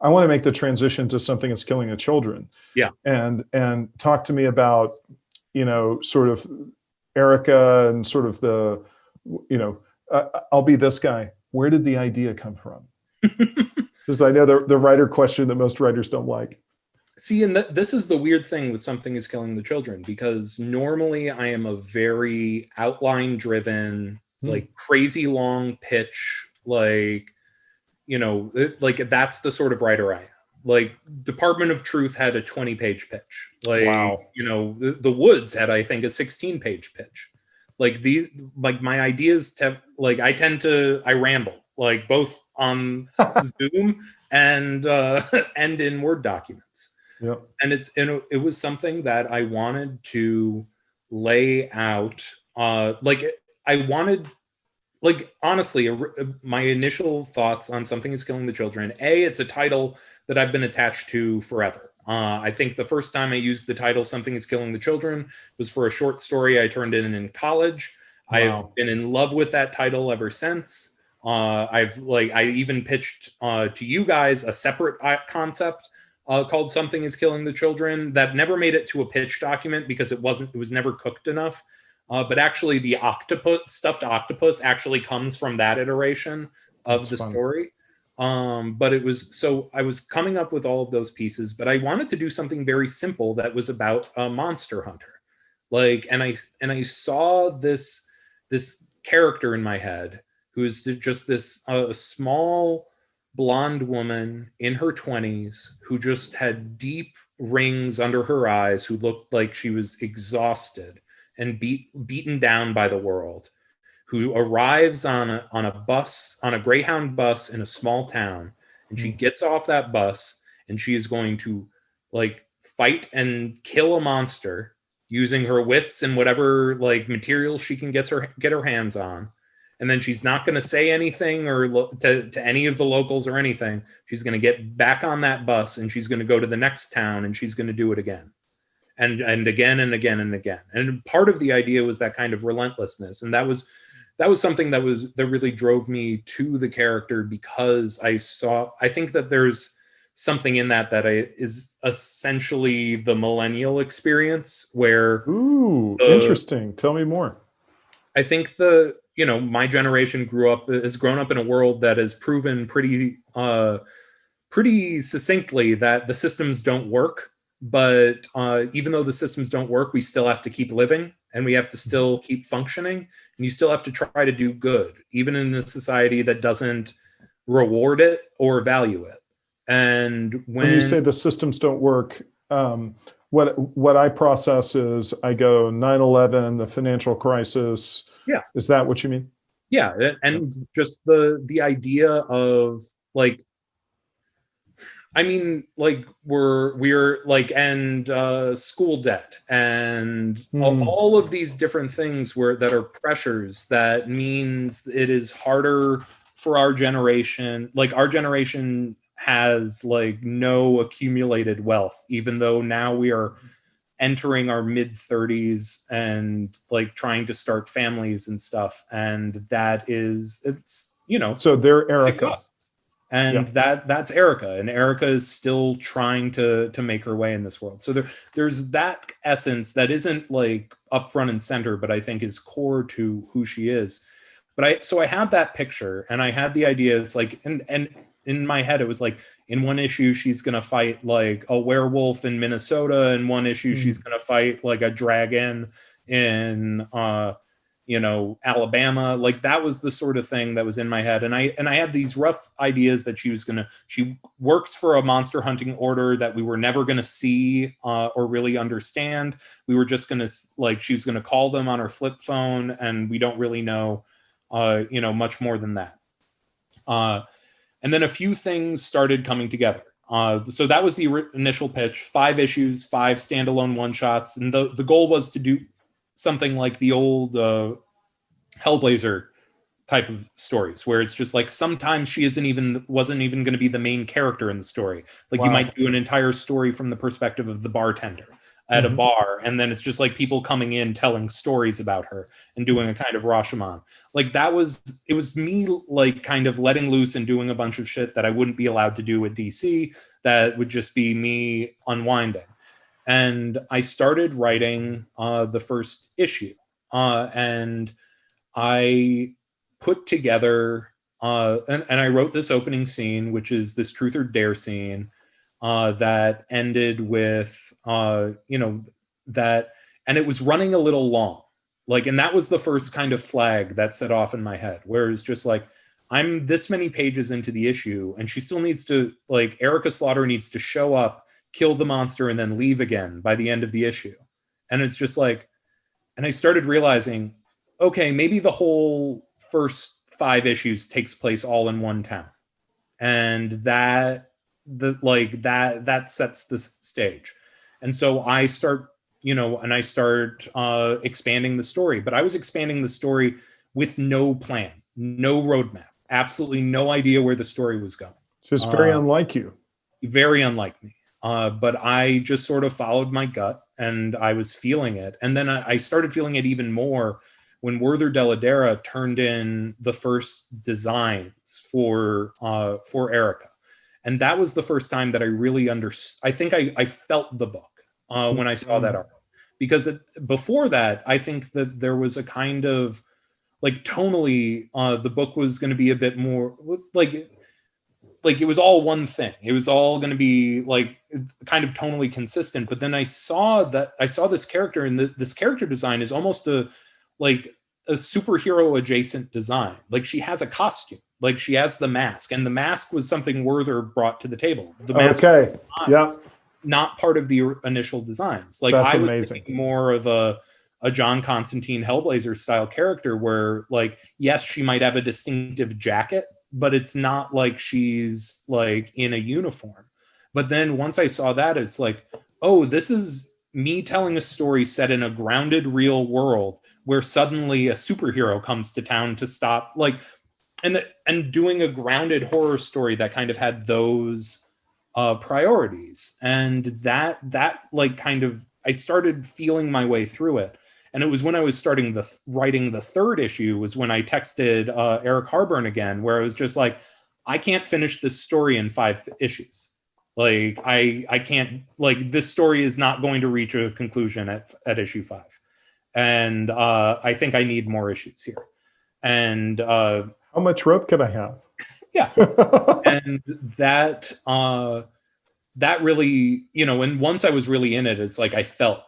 I want to make the transition to Something Is Killing the Children. Yeah. And talk to me about, sort of Erica and sort of the, I'll be this guy. Where did the idea come from? Because I know the writer question that most writers don't like. See, and this is the weird thing with Something Is Killing the Children, because normally I am a very outline driven, like crazy long pitch, like, like that's the sort of writer I am. Like Department of Truth had a 20-page pitch. Like, Wow. The Woods had, I think, a 16-page pitch. Like my ideas I ramble, like both on Zoom and and in Word documents. Yep. And it was something that I wanted to lay out. Honestly, my initial thoughts on Something Is Killing the Children. It's a title that I've been attached to forever. I think the first time I used the title Something Is Killing the Children was for a short story I turned in college. Wow. I've been in love with that title ever since. I even pitched to you guys a separate concept called Something Is Killing the Children that never made it to a pitch document because it was never cooked enough. But actually the stuffed octopus actually comes from that iteration of That's the fun. story. But I was coming up with all of those pieces, but I wanted to do something very simple that was about a monster hunter. And I saw this character in my head who is just this small blonde woman in her 20s who just had deep rings under her eyes, who looked like she was exhausted and beaten down by the world, who arrives on a Greyhound bus in a small town, and she gets off that bus and she is going to fight and kill a monster using her wits and whatever materials she can get her hands on. And then she's not going to say anything or to any of the locals or anything. She's going to get back on that bus and she's going to go to the next town and she's going to do it again. And again and again and again. And part of the idea was that kind of relentlessness. And that was something that really drove me to the character, because I think that there's something in that is essentially the millennial experience where. Ooh, interesting. Tell me more. I think my generation has grown up in a world that has proven pretty succinctly that the systems don't work. But even though the systems don't work, we still have to keep living and we have to still keep functioning, and you still have to try to do good, even in a society that doesn't reward it or value it. And when you say the systems don't work, what I process is I go 9/11, the financial crisis. Yeah. Is that what you mean? Yeah. And just the idea of school debt and all of these different things that are pressures that means it is harder for our generation. Our generation has no accumulated wealth, even though now we are entering our mid 30s and trying to start families and stuff. And so they're Erica. And that's Erica, and Erica is still trying to make her way in this world. So there's that essence that isn't up front and center, but I think is core to who she is. But I had that picture, and I had the idea. It's and in my head it was in one issue she's gonna fight a werewolf in Minnesota, and one issue she's gonna fight a dragon in Alabama. That was the sort of thing that was in my head. And I had these rough ideas that she works for a monster hunting order that we were never going to see or really understand. We were just going to she was going to call them on her flip phone, and we don't really know, much more than that. And then a few things started coming together. So that was the initial pitch: 5 issues, 5 standalone one-shots. And the goal was to do something like the old Hellblazer type of stories, where it's just sometimes she wasn't even going to be the main character in the story. You might do an entire story from the perspective of the bartender. at a bar, and then it's just like people coming in telling stories about her and doing a kind of Rashomon. Like it was me like kind of letting loose and doing a bunch of shit that I wouldn't be allowed to do with DC. That would just be me unwinding. And I started writing the first issue, and I put together and I wrote this opening scene, which is this truth or dare scene that ended with that, and it was running a little long, like, and that was the first kind of flag that set off in my head, where it's just like, I'm this many pages into the issue and she still needs to, like, Erica Slaughter needs to show up, kill the monster, and then leave again by the end of the issue. And it's just like, and I started realizing, okay, maybe the whole first 5 issues takes place all in one town, and that sets the stage. And so I start expanding the story, but I was expanding the story with no plan, no roadmap, absolutely no idea where the story was going. Just very unlike you. Very unlike me. But I just sort of followed my gut, and I was feeling it. And then I started feeling it even more when Werther Dell'Edera turned in the first designs for Erica. And that was the first time that I really I think I felt the book when I saw that art. Because before that, I think that there was a kind of, like, tonally, the book was going to be a bit more like it was all one thing. It was all going to be like kind of tonally consistent. But then I saw this character, and this character design is almost a superhero adjacent design. Like, she has a costume, like she has the mask, and the mask was something Werther brought to the table. The mask, not part of the initial designs. Like, that's I was amazing. More of a John Constantine Hellblazer style character, where, like, yes, she might have a distinctive jacket, but it's not like she's like in a uniform. But then once I saw that, it's like, oh, this is me telling a story set in a grounded real world where suddenly a superhero comes to town to stop, like, and doing a grounded horror story that kind of had those priorities. And that like kind of, I started feeling my way through it. And it was when I was starting writing the third issue was when I texted Eric Harburn again, where I was just like, I can't finish this story in 5 issues. Like, I can't, like, this story is not going to reach a conclusion at issue 5. And I think I need more issues here. And how much rope can I have? Yeah. And that really, and once I was really in it, it's like I felt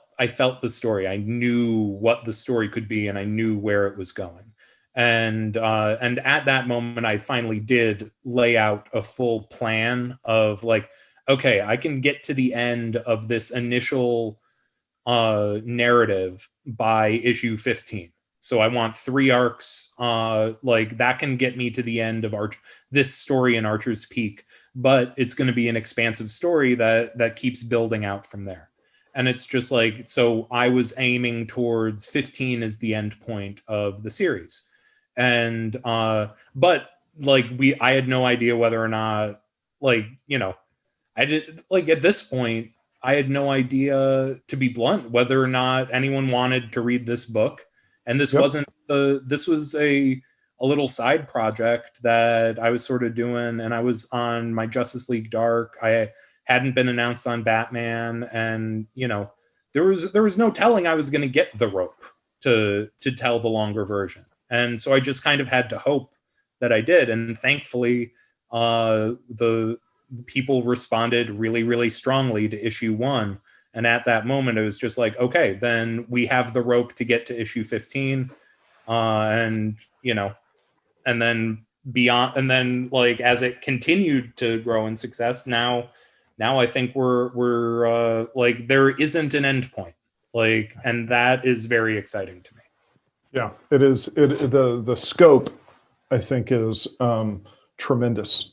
the story. I knew what the story could be, and I knew where it was going. And at that moment, I finally did lay out a full plan of, like, okay, I can get to the end of this initial narrative by issue 15. So I want 3 arcs, like that can get me to the end of this story in Archer's Peak, but it's going to be an expansive story that keeps building out from there. And it's just like, so I was aiming towards 15 as the end point of the series. And, but like I had no idea whether or not, like, I did, like, at this point, I had no idea, to be blunt, whether or not anyone wanted to read this book. And this this was a little side project that I was sort of doing. And I was on my Justice League Dark. I hadn't been announced on Batman. And, there was no telling I was going to get the rope to tell the longer version. And so I just kind of had to hope that I did. And thankfully, the people responded really, really strongly to issue 1. And at that moment, it was just like, okay, then we have the rope to get to issue 15. And then beyond, and then, like, as it continued to grow in success, now I think we're like, there isn't an end point, like, and that is very exciting to me. Yeah, it is. The scope, I think, is tremendous.